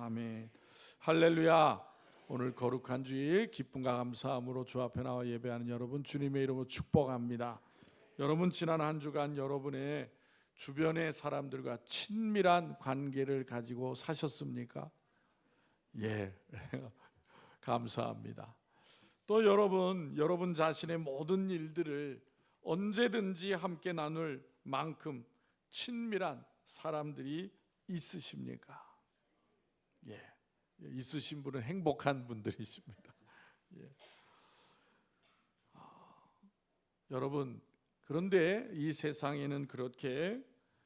아멘. 할렐루야. 오늘 거룩한 주일 기쁨과 감사함으로 주 앞에 나와 예배하는 여러분 주님의 이름으로 축복합니다. 여러분 지난 한 주간 여러분의 주변의 사람들과 친밀한 관계를 가지고 사셨습니까? 예. 감사합니다. 또 여러분 자신의 모든 일들을 언제든지 함께 나눌 만큼 친밀한 사람들이 있으십니까? 예. 있으신 분은 행복한 분들이십니다. 예. 여러분, 그런데 이 세상에는 그렇게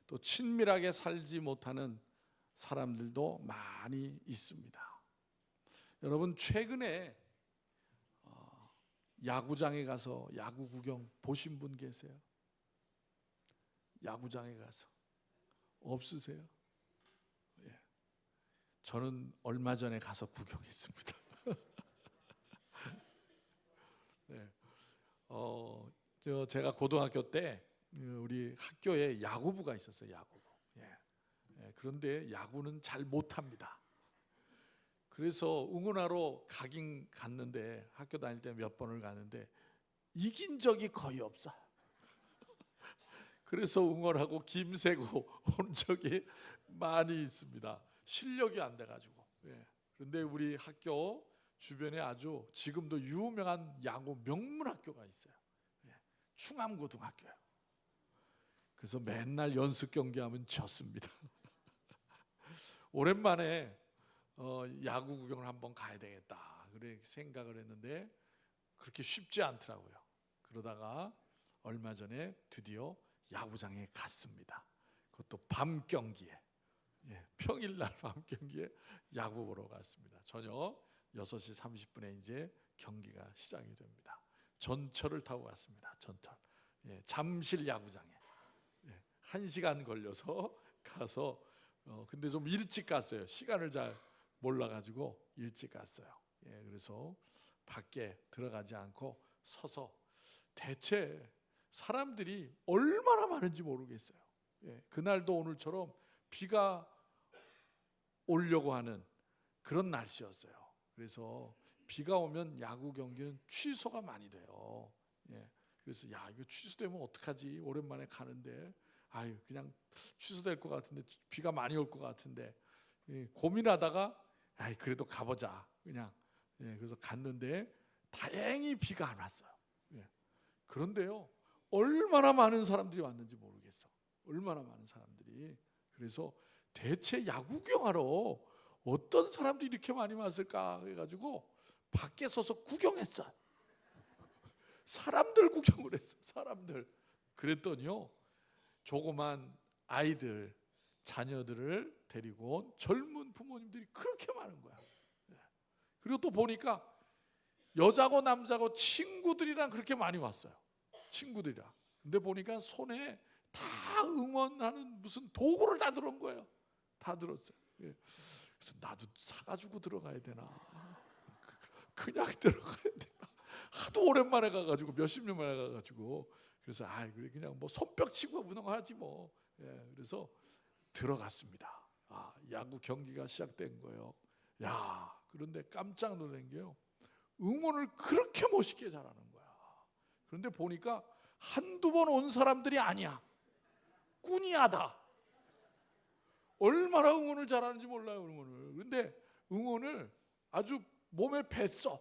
또 친밀하게 살지 못하는 사람들도 많이 있습니다. 여러분, 최근에 야구장에 가서 야구 구경 보신 분 계세요? 야구장에 가서 없으세요? 예. 저는 얼마 전에 가서 구경했습니다. 네. 제가 고등학교 때 우리 학교에 야구부가 있었어요. 야구부. 예. 그런데 야구는 잘 못합니다. 그래서 응원하러 가긴 갔는데 학교 다닐 때 몇 번을 가는데 이긴 적이 거의 없어. 그래서 응원하고 김새고 온 적이 많이 있습니다. 실력이 안 돼가지고. 예. 그런데 우리 학교 주변에 아주 지금도 유명한 야구 명문 학교가 있어요. 예. 충암고등학교요. 그래서 맨날 연습 경기하면 졌습니다. 오랜만에 야구 구경을 한번 가야 되겠다 그래 생각을 했는데 그렇게 쉽지 않더라고요. 그러다가 얼마 전에 드디어 야구장에 갔습니다. 그것도 밤 경기에, 평일날 밤 경기에 야구 보러 갔습니다. 저녁 6시 30분에 이제 경기가 시작이 됩니다. 전철을 타고 갔습니다. 전철. 잠실 야구장에 1시간 걸려서 가서 근데 좀 일찍 갔어요. 시간을 잘 몰라가지고 일찍 갔어요. 그래서 밖에 들어가지 않고 서서 대체 사람들이 얼마나 많은지 모르겠어요. 그날도 오늘처럼 비가 오려고 하는 그런 날씨였어요. 그래서 비가 오면 야구 경기는 취소가 많이 돼요. 그래서 이거 취소되면 어떡하지? 오랜만에 가는데 그냥 취소될 것 같은데 비가 많이 올 것 같은데 고민하다가 그래도 가보자 그냥. 그래서 갔는데 다행히 비가 안 왔어요. 그런데요 얼마나 많은 사람들이 왔는지 모르겠어. 얼마나 많은 사람들이. 그래서 대체 야구 구경하러 어떤 사람들이 이렇게 많이 왔을까 해가지고 밖에 서서 구경했어요. 사람들 구경을 했어. 사람들. 그랬더니요 조그만 아이들 자녀들을 데리고 온 젊은 부모님들이 그렇게 많은 거야. 그리고 또 보니까 여자고 남자고 친구들이랑 그렇게 많이 왔어요. 친구들이랑. 근데 보니까 손에 다 응원하는 무슨 도구를 다 들어온 거예요. 다 들었어요. 그래서 나도 사가지고 들어가야 되나? 그냥 들어가야 되나? 하도 오랜만에 가가지고 몇십 년 만에 가가지고 그래서 그래 그냥 뭐 손뼉 치고 운동하지 뭐. 그래서 들어갔습니다. 야구 경기가 시작된 거예요. 그런데 깜짝 놀란 게요. 응원을 그렇게 멋있게 잘하는 거야. 그런데 보니까 한두 번 온 사람들이 아니야. 꾼이야다. 얼마나 응원을 잘하는지 몰라요. 그런데 응원을 아주 몸에 뱄어.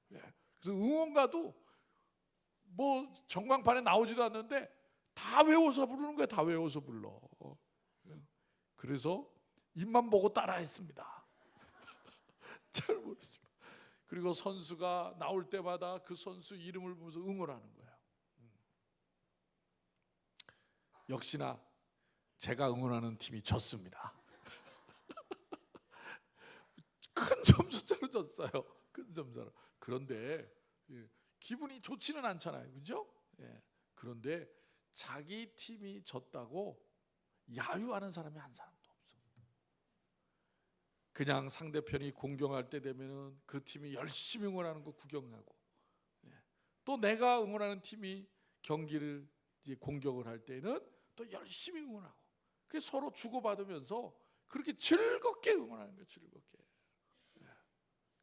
그래서 응원가도 뭐 전광판에 나오지도 않는데 다 외워서 부르는 거야. 다 외워서 불러. 그래서 입만 보고 따라했습니다. 잘 모르겠습니다. 그리고 선수가 나올 때마다 그 선수 이름을 보면서 응원하는 거예요. 역시나 제가 응원하는 팀이 졌습니다. 큰 점수차로 졌어요. 큰 점수차로. 그런데 기분이 좋지는 않잖아요. 그죠? 그런데 자기 팀이 졌다고 야유하는 사람이 한 사람도 없어. 그냥 상대편이 공격할 때 되면은 그 팀이 열심히 응원하는 거 구경하고, 또 내가 응원하는 팀이 경기를 이제 공격을 할 때는 또 열심히 응원하고, 그 서로 주고받으면서 그렇게 즐겁게 응원하는 거예요. 즐겁게.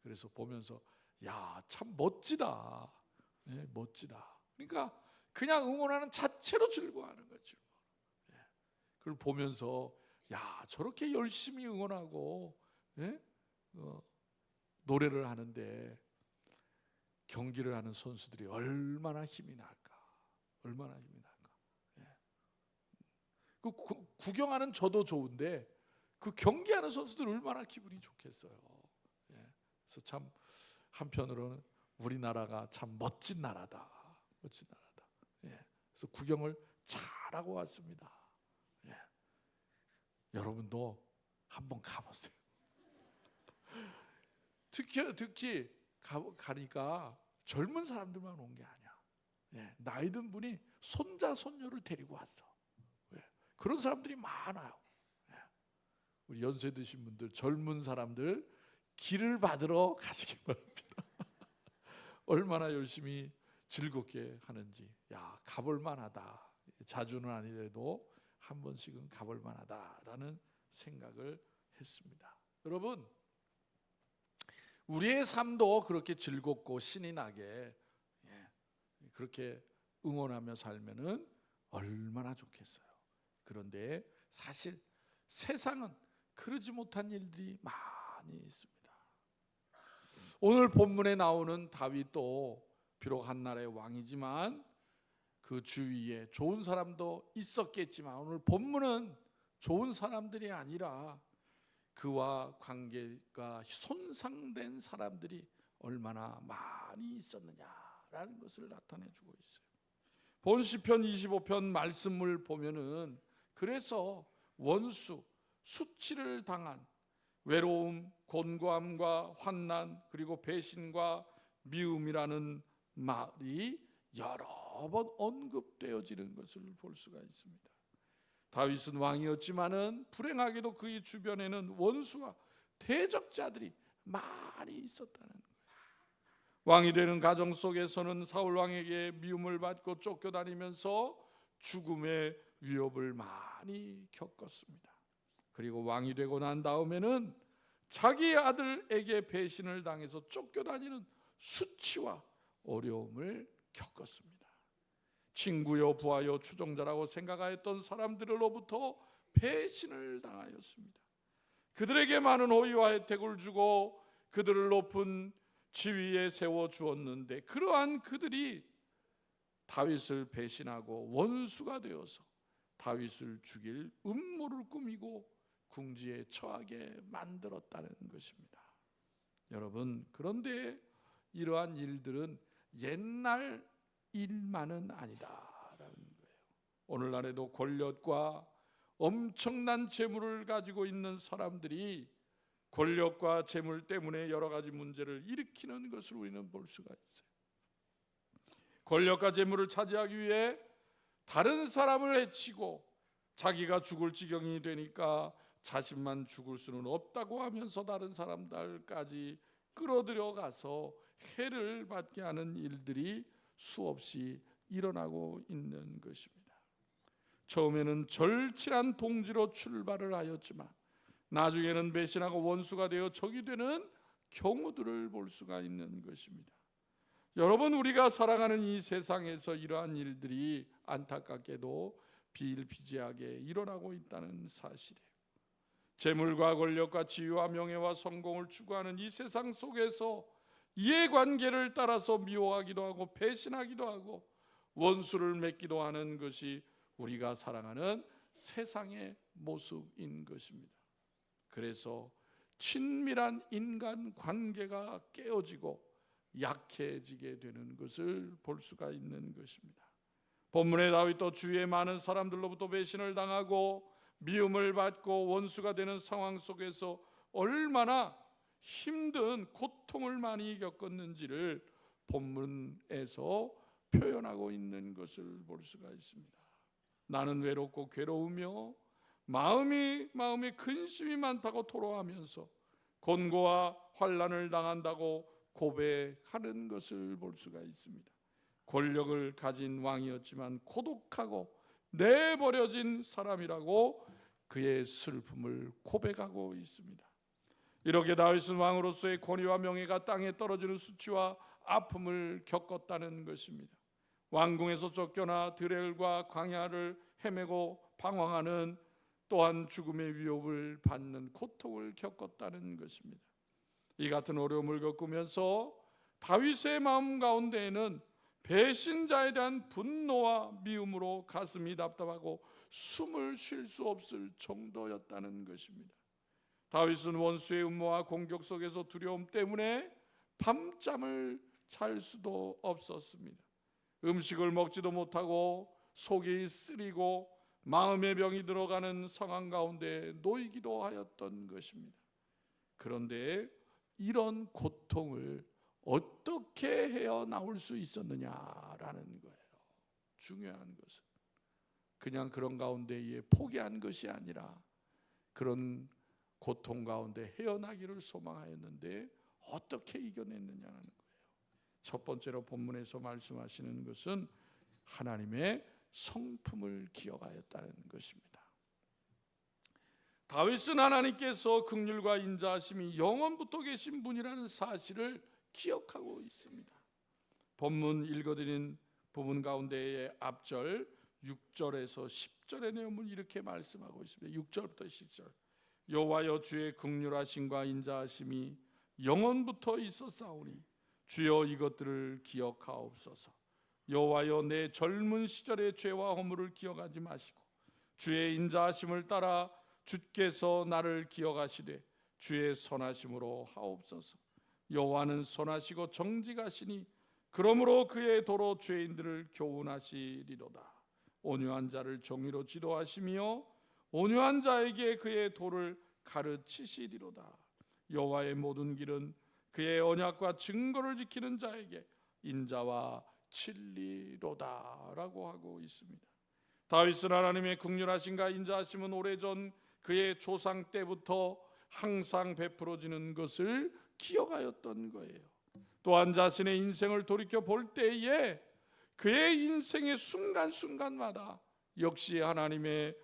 그래서 보면서 야, 참 멋지다. 멋지다. 그러니까 그냥 응원하는 자체로 즐거워하는 거죠. 그걸 보면서 야, 저렇게 열심히 응원하고 노래를 하는데 경기를 하는 선수들이 얼마나 힘이 날까. 얼마나 힘이 날까. 그 구경하는 저도 좋은데 그 경기하는 선수들 얼마나 기분이 좋겠어요. 그래서 참 한편으로는 우리나라가 참 멋진 나라다. 멋진 나라다. 그래서 구경을 잘하고 왔습니다. 여러분도 한번 가보세요. 특히 가니까 젊은 사람들만 온 게 아니야. 나이 든 분이 손자 손녀를 데리고 왔어. 그런 사람들이 많아요. 우리 연세 드신 분들, 젊은 사람들 길을 받으러 가시기 바랍니다. 얼마나 열심히 즐겁게 하는지. 야, 가볼 만하다. 자주는 아니래도 한 번씩은 가볼 만하다라는 생각을 했습니다. 여러분, 우리의 삶도 그렇게 즐겁고 신이 나게 그렇게 응원하며 살면은 얼마나 좋겠어요. 그런데 사실 세상은 그러지 못한 일들이 많이 있습니다. 오늘 본문에 나오는 다윗도 비록 한나라의 왕이지만 그 주위에 좋은 사람도 있었겠지만 오늘 본문은 좋은 사람들이 아니라 그와 관계가 손상된 사람들이 얼마나 많이 있었느냐라는 것을 나타내주고 있어요. 본 시편 25편 말씀을 보면은 그래서 원수, 수치를 당한 외로움, 곤고함과 환난, 그리고 배신과 미움이라는 말이 여러 번 언급되어지는 것을 볼 수가 있습니다. 다윗은 왕이었지만은 불행하게도 그의 주변에는 원수와 대적자들이 많이 있었다는 거예요. 왕이 되는 가정 속에서는 사울 왕에게 미움을 받고 쫓겨다니면서 죽음의 위협을 많이 겪었습니다. 그리고 왕이 되고 난 다음에는 자기 아들에게 배신을 당해서 쫓겨다니는 수치와 어려움을 겪었습니다. 친구여 부하여 추종자라고 생각하였던 사람들로부터 배신을 당하였습니다. 그들에게 많은 호의와 혜택을 주고 그들을 높은 지위에 세워주었는데 그러한 그들이 다윗을 배신하고 원수가 되어서 다윗을 죽일 음모를 꾸미고 궁지에 처하게 만들었다는 것입니다. 여러분, 그런데 이러한 일들은 옛날 일만은 아니다라는 거예요. 오늘날에도 권력과 엄청난 재물을 가지고 있는 사람들이 권력과 재물 때문에 여러 가지 문제를 일으키는 것을 우리는 볼 수가 있어요. 권력과 재물을 차지하기 위해 다른 사람을 해치고 자기가 죽을 지경이 되니까 자신만 죽을 수는 없다고 하면서 다른 사람들까지 끌어들여 가서 해를 받게 하는 일들이 수없이 일어나고 있는 것입니다. 처음에는 절친한 동지로 출발을 하였지만 나중에는 배신하고 원수가 되어 적이 되는 경우들을 볼 수가 있는 것입니다. 여러분, 우리가 살아가는 이 세상에서 이러한 일들이 안타깝게도 비일비재하게 일어나고 있다는 사실이에요. 재물과 권력과 지위와 명예와 성공을 추구하는 이 세상 속에서 이해관계를 따라서 미워하기도 하고 배신하기도 하고 원수를 맺기도 하는 것이 우리가 살아가는 세상의 모습인 것입니다. 그래서 친밀한 인간 관계가 깨어지고 약해지게 되는 것을 볼 수가 있는 것입니다. 본문의 다윗도 주위의 많은 사람들로부터 배신을 당하고 미움을 받고 원수가 되는 상황 속에서 얼마나 힘든 고통을 많이 겪었는지를 본문에서 표현하고 있는 것을 볼 수가 있습니다. 나는 외롭고 괴로우며 마음에 근심이 많다고 토로하면서 곤고와 환난을 당한다고 고백하는 것을 볼 수가 있습니다. 권력을 가진 왕이었지만 고독하고 내버려진 사람이라고 그의 슬픔을 고백하고 있습니다. 이렇게 다윗은 왕으로서의 권위와 명예가 땅에 떨어지는 수치와 아픔을 겪었다는 것입니다. 왕궁에서 쫓겨나 드렐과 광야를 헤매고 방황하는, 또한 죽음의 위협을 받는 고통을 겪었다는 것입니다. 이 같은 어려움을 겪으면서 다윗의 마음 가운데에는 배신자에 대한 분노와 미움으로 가슴이 답답하고 숨을 쉴 수 없을 정도였다는 것입니다. 다윗은 원수의 음모와 공격 속에서 두려움 때문에 밤잠을 잘 수도 없었습니다. 음식을 먹지도 못하고 속이 쓰리고 마음의 병이 들어가는 상황 가운데 놓이기도 하였던 것입니다. 그런데 이런 고통을 어떻게 헤어나올 수 있었느냐라는 거예요. 중요한 것은 그냥 그런 가운데에 포기한 것이 아니라 그런 고통 가운데 헤어나기를 소망하였는데 어떻게 이겨냈느냐는 거예요. 첫 번째로 본문에서 말씀하시는 것은 하나님의 성품을 기억하였다는 것입니다. 다윗은 하나님께서 긍휼과 인자하심이 영원부터 계신 분이라는 사실을 기억하고 있습니다. 본문 읽어드린 부분 가운데의 앞절 6절에서 10절의 내용을 이렇게 말씀하고 있습니다. 6절부터 10절. 여호와여, 주의 긍휼하심과 인자하심이 영원부터 있었사오니 주여 이것들을 기억하옵소서. 여호와여, 내 젊은 시절의 죄와 허물을 기억하지 마시고 주의 인자하심을 따라 주께서 나를 기억하시되 주의 선하심으로 하옵소서. 여호와는 선하시고 정직하시니 그러므로 그의 도로 죄인들을 교훈하시리로다. 온유한 자를 정의로 지도하시며 온유한 자에게 그의 도를 가르치시리로다. 여호와의 모든 길은 그의 언약과 증거를 지키는 자에게 인자와 진리로다 라고 하고 있습니다. 다윗은 하나님의 긍휼하심과 인자하심은 오래전 그의 조상 때부터 항상 베풀어지는 것을 기억하였던 거예요. 또한 자신의 인생을 돌이켜 볼 때에 그의 인생의 순간순간마다 역시 하나님의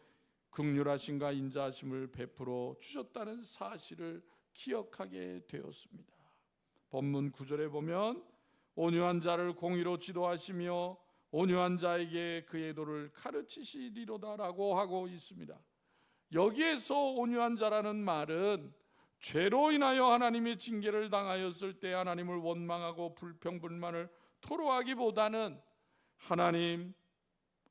긍휼하심과 인자하심을 베풀어 주셨다는 사실을 기억하게 되었습니다. 본문 9절에 보면 온유한 자를 공의로 지도하시며 온유한 자에게 그의 도를 가르치시리로다라고 하고 있습니다. 여기에서 온유한 자라는 말은 죄로 인하여 하나님의 징계를 당하였을 때 하나님을 원망하고 불평불만을 토로하기보다는 하나님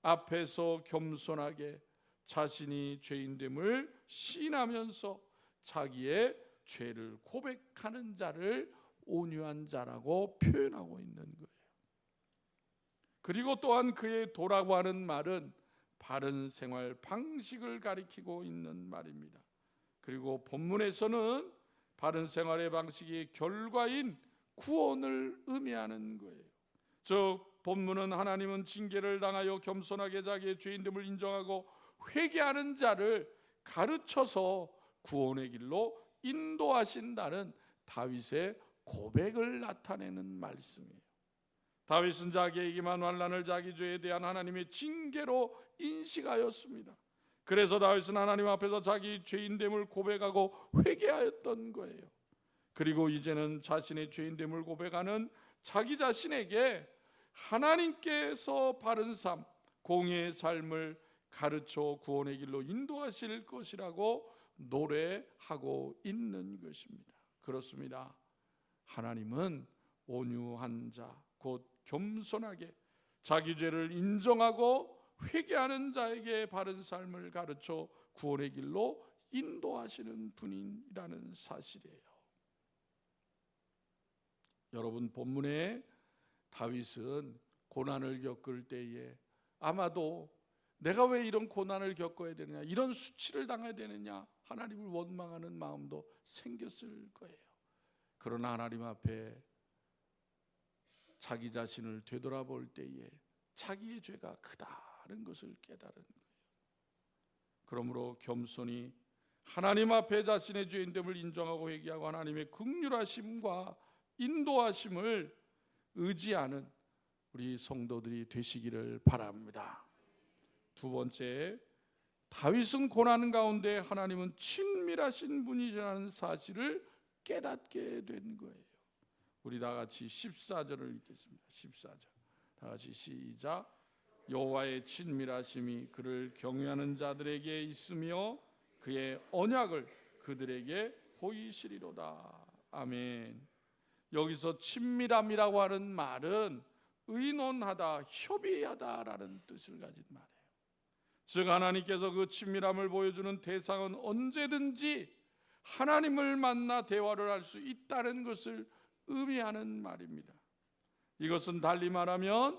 앞에서 겸손하게 자신이 죄인됨을 시인하면서 자기의 죄를 고백하는 자를 온유한 자라고 표현하고 있는 거예요. 그리고 또한 그의 도라고 하는 말은 바른 생활 방식을 가리키고 있는 말입니다. 그리고 본문에서는 바른 생활의 방식이 결과인 구원을 의미하는 거예요. 즉 본문은 하나님은 징계를 당하여 겸손하게 자기의 죄인됨을 인정하고 회개하는 자를 가르쳐서 구원의 길로 인도하신다는 다윗의 고백을 나타내는 말씀이에요. 다윗은 자기에게만 환난을 자기 죄에 대한 하나님의 징계로 인식하였습니다. 그래서 다윗은 하나님 앞에서 자기 죄인됨을 고백하고 회개하였던 거예요. 그리고 이제는 자신의 죄인됨을 고백하는 자기 자신에게 하나님께서 바른 삶, 공의의 삶을 가르쳐 구원의 길로 인도하실 것이라고 노래하고 있는 것입니다. 그렇습니다. 하나님은 온유한 자, 곧 겸손하게 자기 죄를 인정하고 회개하는 자에게 바른 삶을 가르쳐 구원의 길로 인도하시는 분이라는 사실이에요. 여러분, 본문에 다윗은 고난을 겪을 때에 아마도 내가 왜 이런 고난을 겪어야 되느냐, 이런 수치를 당해야 되느냐 하나님을 원망하는 마음도 생겼을 거예요. 그러나 하나님 앞에 자기 자신을 되돌아볼 때에 자기의 죄가 크다는 것을 깨달은 거예요. 그러므로 겸손히 하나님 앞에 자신의 죄인됨을 인정하고 회개하고 하나님의 긍휼하심과 인도하심을 의지하는 우리 성도들이 되시기를 바랍니다. 두 번째, 다윗은 고난 가운데 하나님은 친밀하신 분이라는 사실을 깨닫게 된 거예요. 우리 다 같이 14절을 읽겠습니다. 14절 다 같이 시작. 여호와의 친밀하심이 그를 경외하는 자들에게 있으며 그의 언약을 그들에게 보이시리로다. 아멘. 여기서 친밀함이라고 하는 말은 의논하다, 협의하다라는 뜻을 가진 말이에요. 즉 하나님께서 그 친밀함을 보여주는 대상은 언제든지 하나님을 만나 대화를 할 수 있다는 것을 의미하는 말입니다. 이것은 달리 말하면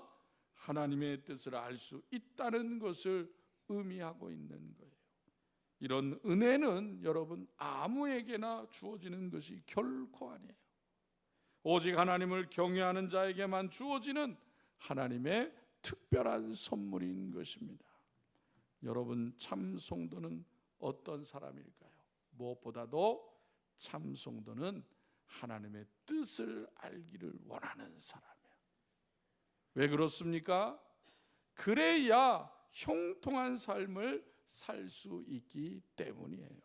하나님의 뜻을 알 수 있다는 것을 의미하고 있는 거예요. 이런 은혜는 여러분 아무에게나 주어지는 것이 결코 아니에요. 오직 하나님을 경외하는 자에게만 주어지는 하나님의 특별한 선물인 것입니다. 여러분 참 성도는 어떤 사람일까요? 무엇보다도 참 성도는 하나님의 뜻을 알기를 원하는 사람이에요. 왜 그렇습니까? 그래야 형통한 삶을 살 수 있기 때문이에요.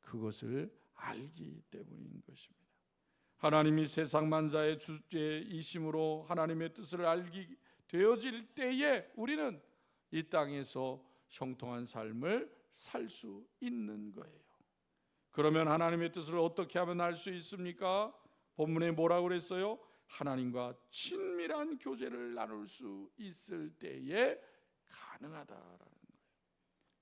그것을 알기 때문인 것입니다. 하나님이 세상 만자의 주제이심으로 하나님의 뜻을 알게 되어질 때에 우리는 이 땅에서 형통한 삶을 살 수 있는 거예요. 그러면 하나님의 뜻을 어떻게 하면 알 수 있습니까? 본문에 뭐라고 그랬어요? 하나님과 친밀한 교제를 나눌 수 있을 때에 가능하다라는 거예요.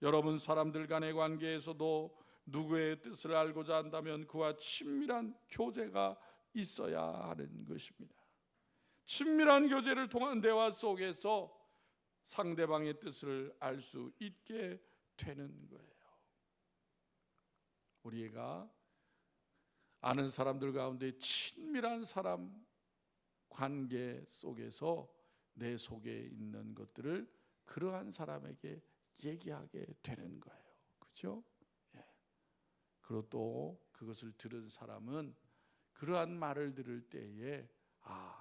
여러분 사람들 간의 관계에서도 누구의 뜻을 알고자 한다면 그와 친밀한 교제가 있어야 하는 것입니다. 친밀한 교제를 통한 대화 속에서 상대방의 뜻을 알 수 있게 되는 거예요. 우리가 아는 사람들 가운데 친밀한 사람 관계 속에서 내 속에 있는 것들을 그러한 사람에게 얘기하게 되는 거예요. 그렇죠? 예. 그리고 또 그것을 들은 사람은 그러한 말을 들을 때에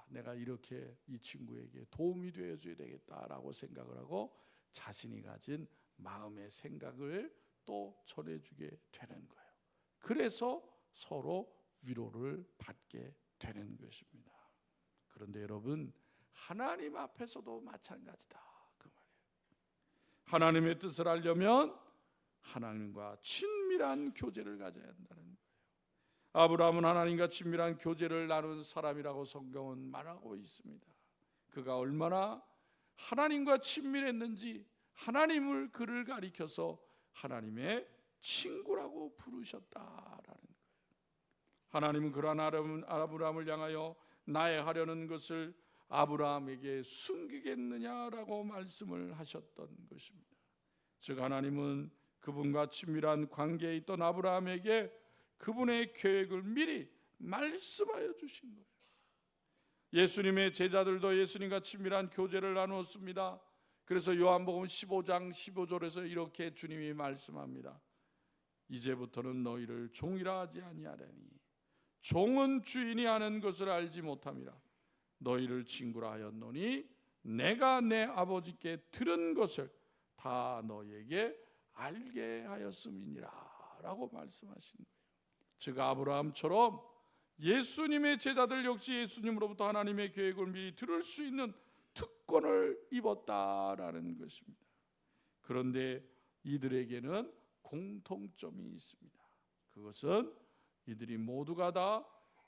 내가 이렇게 이 친구에게 도움이 되어줘야 되겠다라고 생각을 하고 자신이 가진 마음의 생각을 또 전해주게 되는 거예요. 그래서 서로 위로를 받게 되는 것입니다. 그런데 여러분 하나님 앞에서도 마찬가지다 그 말이에요. 하나님의 뜻을 알려면 하나님과 친밀한 교제를 가져야 한다는 거예요. 아브라함은 하나님과 친밀한 교제를 나눈 사람이라고 성경은 말하고 있습니다. 그가 얼마나 하나님과 친밀했는지 하나님을 그를 가리켜서 하나님의 친구라고 부르셨다라는 거예요. 하나님은 그러한 아브라함을 향하여 나의 하려는 것을 아브라함에게 숨기겠느냐라고 말씀을 하셨던 것입니다. 즉 하나님은 그분과 친밀한 관계에 있던 아브라함에게 그분의 계획을 미리 말씀하여 주신 거예요. 예수님의 제자들도 예수님과 친밀한 교제를 나누었습니다. 그래서 요한복음 15장 15절에서 이렇게 주님이 말씀합니다. 이제부터는 너희를 종이라 하지 아니하리니 종은 주인이 하는 것을 알지 못함이라. 너희를 친구라 하였노니 내가 내 아버지께 들은 것을 다 너희에게 알게 하였음이니라 라고 말씀하신 거예요. 즉 아브라함처럼 예수님의 제자들 역시 예수님으로부터 하나님의 계획을 미리 들을 수 있는 특권을 입었다라는 것입니다. 그런데 이들에게는 공통점이 있습니다. 그것은 이들이 모두가 다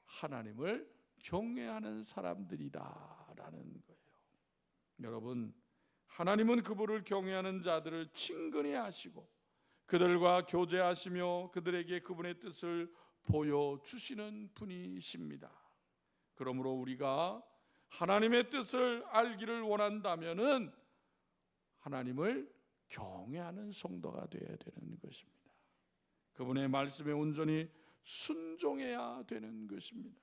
하나님을 경외하는 사람들이다라는 거예요. 여러분 하나님은 그분을 경외하는 자들을 친근히 하시고 그들과 교제하시며 그들에게 그분의 뜻을 보여주시는 분이십니다. 그러므로 우리가 하나님의 뜻을 알기를 원한다면은 하나님을 경외하는 성도가 되어야 되는 것입니다. 그분의 말씀에 온전히 순종해야 되는 것입니다.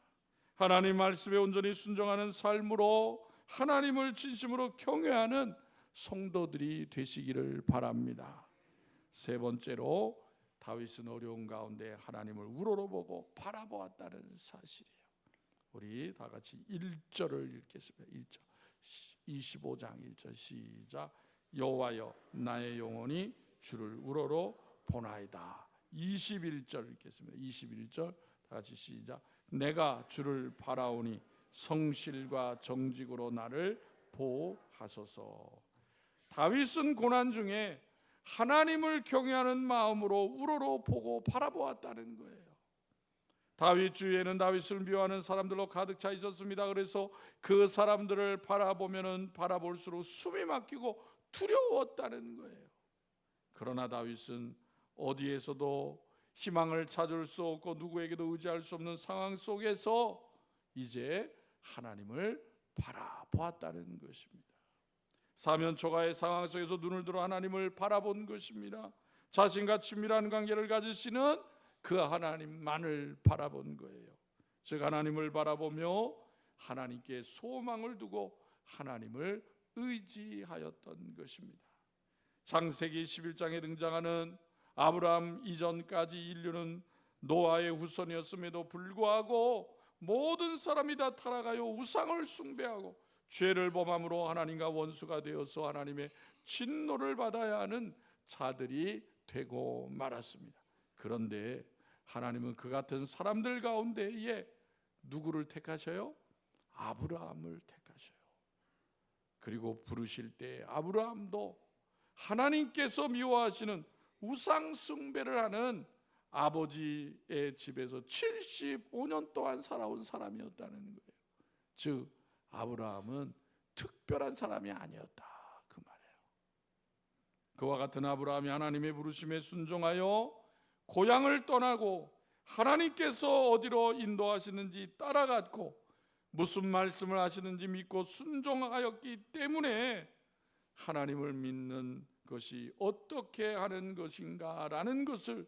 하나님 말씀에 온전히 순종하는 삶으로 하나님을 진심으로 경외하는 성도들이 되시기를 바랍니다. 세 번째로 다윗은 어려운 가운데 하나님을 우러러보고 바라보았다는 사실이에요. 우리 다 같이 1절을 읽겠습니다. 1절 25장 1절 시작. 여호와여 나의 영혼이 주를 우러러 보나이다. 21절 읽겠습니다. 21절 다 같이 시작. 내가 주를 바라오니 성실과 정직으로 나를 보호하소서. 다윗은 고난 중에 하나님을 경외하는 마음으로 우러러 보고 바라보았다는 거예요. 다윗 주위에는 다윗을 미워하는 사람들로 가득 차 있었습니다. 그래서 그 사람들을 바라보면은 바라볼수록 숨이 막히고 두려웠다는 거예요. 그러나 다윗은 어디에서도 희망을 찾을 수 없고 누구에게도 의지할 수 없는 상황 속에서 이제 하나님을 바라보았다는 것입니다. 사면초가의 상황 속에서 눈을 들어 하나님을 바라본 것입니다. 자신과 친밀한 관계를 가지시는 그 하나님만을 바라본 거예요. 즉 하나님을 바라보며 하나님께 소망을 두고 하나님을 의지하였던 것입니다. 창세기 11장에 등장하는 아브라함 이전까지 인류는 노아의 후손이었음에도 불구하고 모든 사람이 다 타락하여 우상을 숭배하고 죄를 범함으로 하나님과 원수가 되어서 하나님의 진노를 받아야 하는 자들이 되고 말았습니다. 그런데 하나님은 그 같은 사람들 가운데에 누구를 택하셔요? 아브라함을 택하셔요. 그리고 부르실 때 아브라함도 하나님께서 미워하시는 우상 숭배를 하는 아버지의 집에서 75년 동안 살아온 사람이었다는 거예요. 즉 아브라함은 특별한 사람이 아니었다 그 말이에요. 그와 같은 아브라함이 하나님의 부르심에 순종하여 고향을 떠나고 하나님께서 어디로 인도하시는지 따라갔고 무슨 말씀을 하시는지 믿고 순종하였기 때문에 하나님을 믿는 것이 어떻게 하는 것인가라는 것을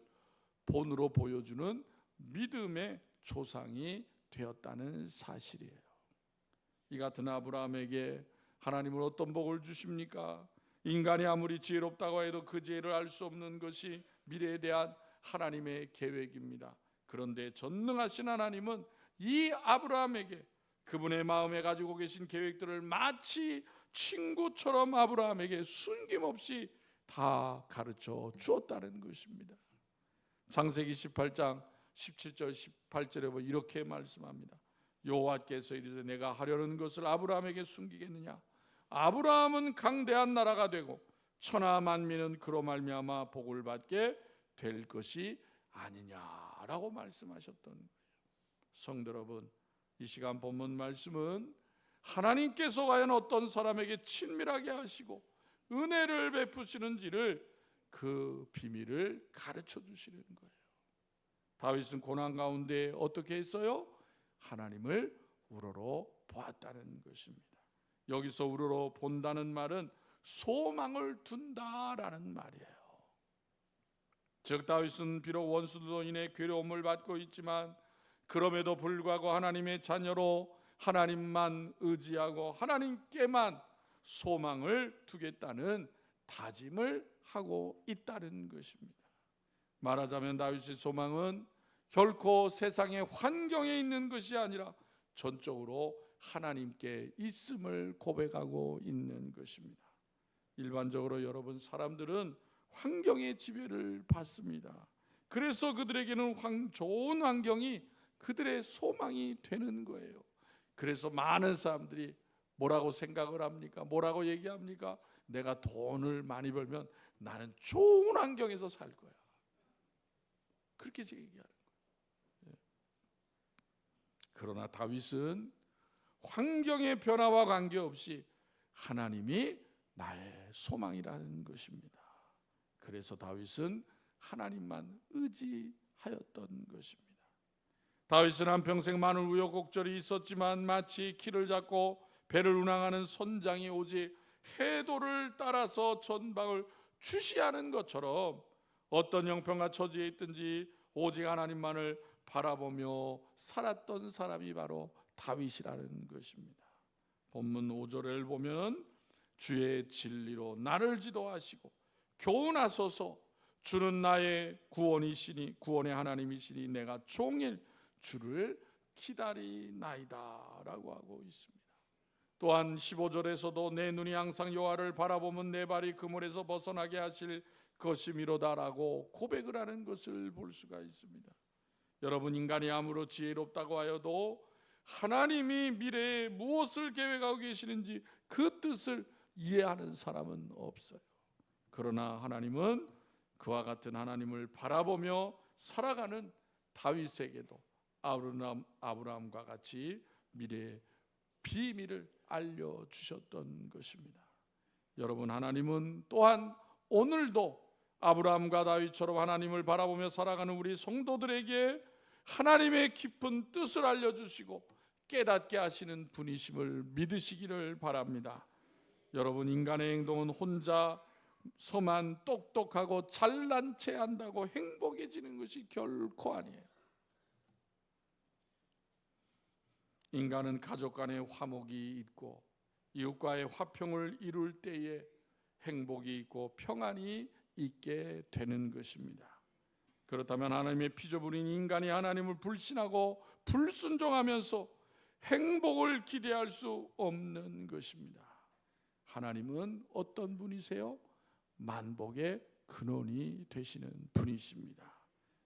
본으로 보여주는 믿음의 조상이 되었다는 사실이에요. 이 같은 아브라함에게 하나님은 어떤 복을 주십니까? 인간이 아무리 지혜롭다고 해도 그 지혜를 알 수 없는 것이 미래에 대한 하나님의 계획입니다. 그런데 전능하신 하나님은 이 아브라함에게 그분의 마음에 가지고 계신 계획들을 마치 친구처럼 아브라함에게 숨김없이 다 가르쳐 주었다는 것입니다. 창세기 18장 17절 18절에 보면 이렇게 말씀합니다. 여호와께서 이르되 내가 하려는 것을 아브라함에게 숨기겠느냐? 아브라함은 강대한 나라가 되고 천하 만민은 그로 말미암아 복을 받게 될 것이 아니냐라고 말씀하셨던 거예요. 성도 여러분, 이 시간 본문 말씀은 하나님께서 과연 어떤 사람에게 친밀하게 하시고 은혜를 베푸시는지를 그 비밀을 가르쳐 주시는 거예요. 다윗은 고난 가운데 어떻게 했어요? 하나님을 우러러 보았다는 것입니다. 여기서 우러러 본다는 말은 소망을 둔다라는 말이에요. 즉 다윗은 비록 원수들로 인해 괴로움을 받고 있지만 그럼에도 불구하고 하나님의 자녀로 하나님만 의지하고 하나님께만 소망을 두겠다는 다짐을 하고 있다는 것입니다. 말하자면 다윗의 소망은 결코 세상의 환경에 있는 것이 아니라 전적으로 하나님께 있음을 고백하고 있는 것입니다. 일반적으로 여러분 사람들은 환경의 지배를 받습니다. 그래서 그들에게는 좋은 환경이 그들의 소망이 되는 거예요. 그래서 많은 사람들이 뭐라고 생각을 합니까? 뭐라고 얘기합니까? 내가 돈을 많이 벌면 나는 좋은 환경에서 살 거야. 그렇게 얘기하는 거예요. 그러나 다윗은 환경의 변화와 관계없이 하나님이 나의 소망이라는 것입니다. 그래서 다윗은 하나님만 의지하였던 것입니다. 다윗은 한평생 많은 우여곡절이 있었지만 마치 키를 잡고 배를 운항하는 선장이 오직 해도를 따라서 전방을 주시하는 것처럼 어떤 형편과 처지에 있든지 오직 하나님만을 바라보며 살았던 사람이 바로 다윗이라는 것입니다. 본문 5절을 보면 주의 진리로 나를 지도하시고 교훈하소서. 주는 나의 구원이시니 구원의 하나님이시니 내가 종일 주를 기다리나이다 라고 하고 있습니다. 또한 15절에서도 내 눈이 항상 여호와를 바라보면 내 발이 그물에서 벗어나게 하실 것이미로다라고 고백을 하는 것을 볼 수가 있습니다. 여러분, 인간이 아무리 지혜롭다고 하여도 하나님이 미래에 무엇을 계획하고 계시는지 그 뜻을 이해하는 사람은 없어요. 그러나 하나님은 그와 같은 하나님을 바라보며 살아가는 다윗에게도 아브라함과 같이 미래의 비밀을 알려주셨던 것입니다. 여러분, 하나님은 또한 오늘도 아브라함과 다윗처럼 하나님을 바라보며 살아가는 우리 성도들에게 하나님의 깊은 뜻을 알려주시고 깨닫게 하시는 분이심을 믿으시기를 바랍니다. 여러분, 인간의 행동은 혼자서만 똑똑하고 잘난 체 한다고 행복해지는 것이 결코 아니에요. 인간은 가족 간의 화목이 있고 이웃과의 화평을 이룰 때에 행복이 있고 평안이 있게 되는 것입니다. 그렇다면 하나님의 피조물인 인간이 하나님을 불신하고 불순종하면서 행복을 기대할 수 없는 것입니다. 하나님은 어떤 분이세요? 만복의 근원이 되시는 분이십니다.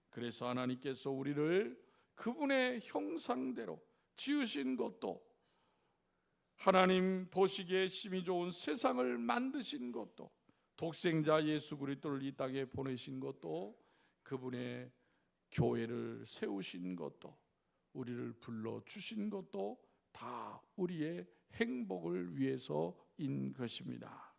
그래서 하나님께서 우리를 그분의 형상대로 지으신 것도, 하나님 보시기에 심히 좋은 세상을 만드신 것도, 독생자 예수 그리스도를 이 땅에 보내신 것도, 그분의 교회를 세우신 것도, 우리를 불러주신 것도 다 우리의 행복을 위해서인 것입니다.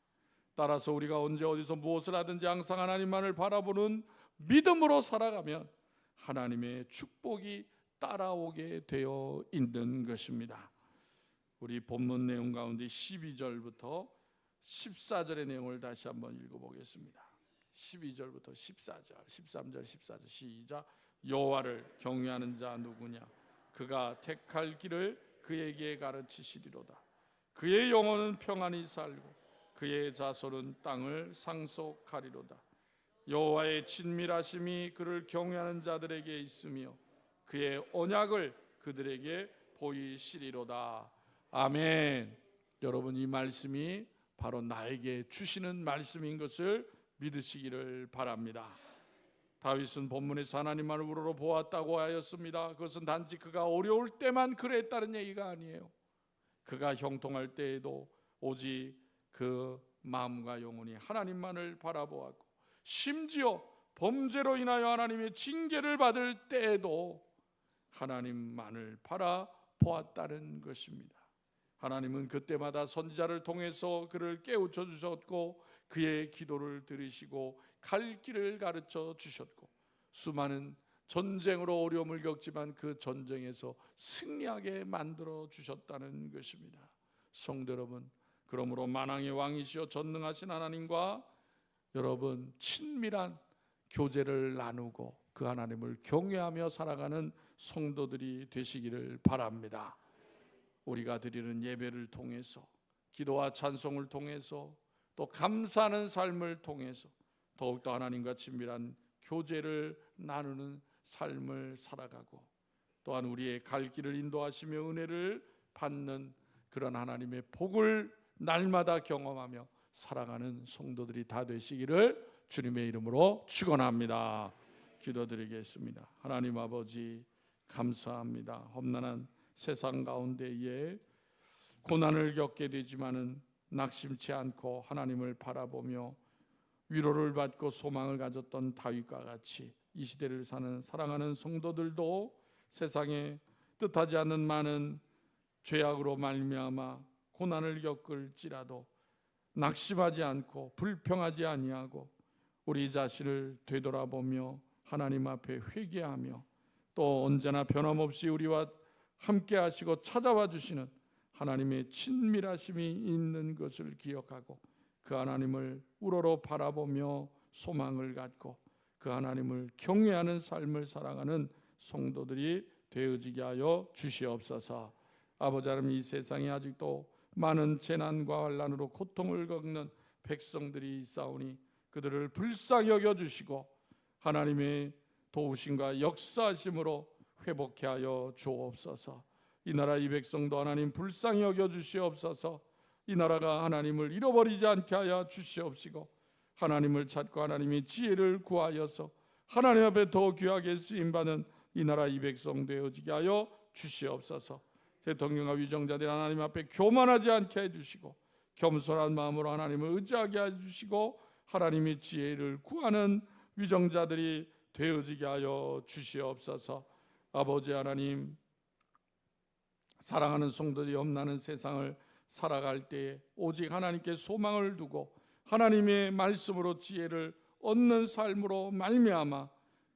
따라서 우리가 언제 어디서 무엇을 하든지 항상 하나님만을 바라보는 믿음으로 살아가면 하나님의 축복이 따라오게 되어 있는 것입니다. 우리 본문 내용 가운데 12절부터 14절의 내용을 다시 한번 읽어보겠습니다. 12절부터 14절, 13절, 14절 시작. 여호와를 경외하는 자 누구냐? 그가 택할 길을 그에게 가르치시리로다. 그의 영혼은 평안히 살고 그의 자손은 땅을 상속하리로다. 여호와의 친밀하심이 그를 경외하는 자들에게 있으며 그의 언약을 그들에게 보이시리로다. 아멘. 여러분, 이 말씀이 바로 나에게 주시는 말씀인 것을 믿으시기를 바랍니다. 다윗은 본문에서 하나님만을 우러러 보았다고 하였습니다. 그것은 단지 그가 어려울 때만 그랬다는 얘기가 아니에요. 그가 형통할 때에도 오직 그 마음과 영혼이 하나님만을 바라보았고, 심지어 범죄로 인하여 하나님의 징계를 받을 때에도 하나님만을 바라보았다는 것입니다. 하나님은 그때마다 선지자를 통해서 그를 깨우쳐 주셨고 그의 기도를 들으시고 갈 길을 가르쳐 주셨고, 수많은 전쟁으로 어려움을 겪지만 그 전쟁에서 승리하게 만들어 주셨다는 것입니다. 성도 여러분, 그러므로 만왕의 왕이시여 전능하신 하나님과 여러분 친밀한 교제를 나누고 그 하나님을 경외하며 살아가는 성도들이 되시기를 바랍니다. 우리가 드리는 예배를 통해서, 기도와 찬송을 통해서, 또 감사하는 삶을 통해서 더욱더 하나님과 친밀한 교제를 나누는 삶을 살아가고, 또한 우리의 갈 길을 인도하시며 은혜를 받는 그런 하나님의 복을 날마다 경험하며 살아가는 성도들이 다 되시기를 주님의 이름으로 축원합니다. 기도드리겠습니다. 하나님 아버지, 감사합니다. 험난한 세상 가운데에 고난을 겪게 되지만은 낙심치 않고 하나님을 바라보며 위로를 받고 소망을 가졌던 다윗과 같이 이 시대를 사는 사랑하는 성도들도 세상에 뜻하지 않는 많은 죄악으로 말미암아 고난을 겪을지라도 낙심하지 않고 불평하지 아니하고 우리 자신을 되돌아보며 하나님 앞에 회개하며 또 언제나 변함없이 우리와 함께 하시고 찾아와 주시는 하나님의 친밀하심이 있는 것을 기억하고 그 하나님을 우러러 바라보며 소망을 갖고 그 하나님을 경외하는 삶을 살아가는 성도들이 되어지게 하여 주시옵소서. 아버지 하나님, 이 세상에 아직도 많은 재난과 환난으로 고통을 겪는 백성들이 있사오니 그들을 불쌍히 여겨주시고 하나님의 도우심과 역사하심으로 회복케 하여 주옵소서. 이 나라 이 백성도 하나님 불쌍히 여겨주시옵소서. 이 나라가 하나님을 잃어버리지 않게 하여 주시옵시고 하나님을 찾고 하나님의 지혜를 구하여서 하나님 앞에 더 귀하게 쓰임받는 이 나라 이 백성 되어지게 하여 주시옵소서. 대통령과 위정자들이 하나님 앞에 교만하지 않게 해주시고 겸손한 마음으로 하나님을 의지하게 해주시고 하나님의 지혜를 구하는 위정자들이 되어지게 하여 주시옵소서. 아버지 하나님, 사랑하는 성도들이 없나는 세상을 살아갈 때에 오직 하나님께 소망을 두고 하나님의 말씀으로 지혜를 얻는 삶으로 말미암아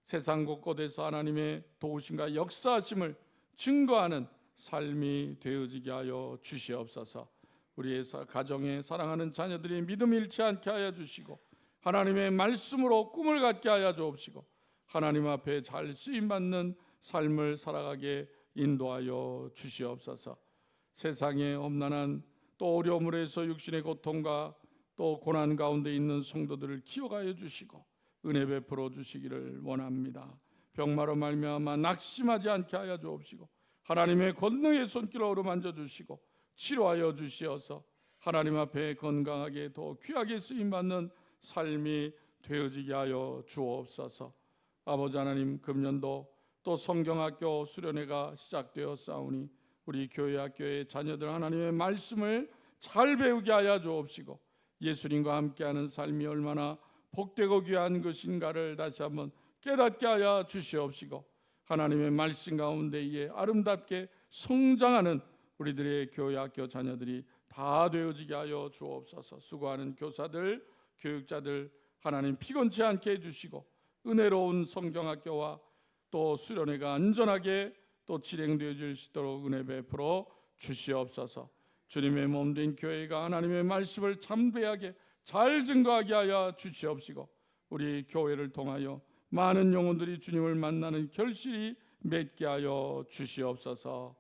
세상 곳곳에서 하나님의 도우심과 역사하심을 증거하는 삶이 되어지게 하여 주시옵소서. 우리의 가정에 사랑하는 자녀들이 믿음 잃지 않게 하여 주시고 하나님의 말씀으로 꿈을 갖게 하여 주옵시고 하나님 앞에 잘 쓰임받는 삶을 살아가게 인도하여 주시옵소서. 세상에 험난한 또 어려움을 해서 육신의 고통과 또 고난 가운데 있는 성도들을 기억하여 주시고 은혜 베풀어 주시기를 원합니다. 병마로 말미암아 낙심하지 않게 하여 주옵시고 하나님의 권능의 손길로 어루만져 주시고 치료하여 주시어서 하나님 앞에 건강하게 더 귀하게 쓰임받는 삶이 되어지게 하여 주옵소서. 아버지 하나님, 금년도 또 성경학교 수련회가 시작되었사오니 우리 교회 학교의 자녀들 하나님의 말씀을 잘 배우게 하여 주옵시고 예수님과 함께하는 삶이 얼마나 복되고 귀한 것인가를 다시 한번 깨닫게 하여 주시옵시고 하나님의 말씀 가운데에 아름답게 성장하는 우리들의 교회 학교 자녀들이 다 되어지게 하여 주옵소서. 수고하는 교사들, 교육자들 하나님 피곤치 않게 해주시고 은혜로운 성경학교와 또 수련회가 안전하게 또 진행되어질 수 있도록 은혜 베풀어 주시옵소서. 주님의 몸된 교회가 하나님의 말씀을 참배하게 잘 증거하게 하여 주시옵시고 우리 교회를 통하여 많은 영혼들이 주님을 만나는 결실이 맺게 하여 주시옵소서.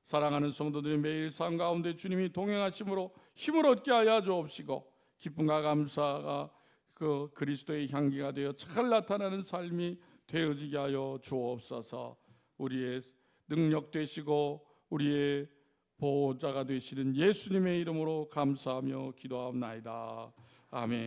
사랑하는 성도들이 매일 삶 가운데 주님이 동행하심으로 힘을 얻게 하여 주옵시고 기쁨과 감사가 그 그리스도의 향기가 되어 잘 나타나는 삶이 되어지게 하여 주옵소서. 우리의 능력 되시고 우리의 보호자가 되시는 예수님의 이름으로 감사하며 기도하옵나이다. 아멘.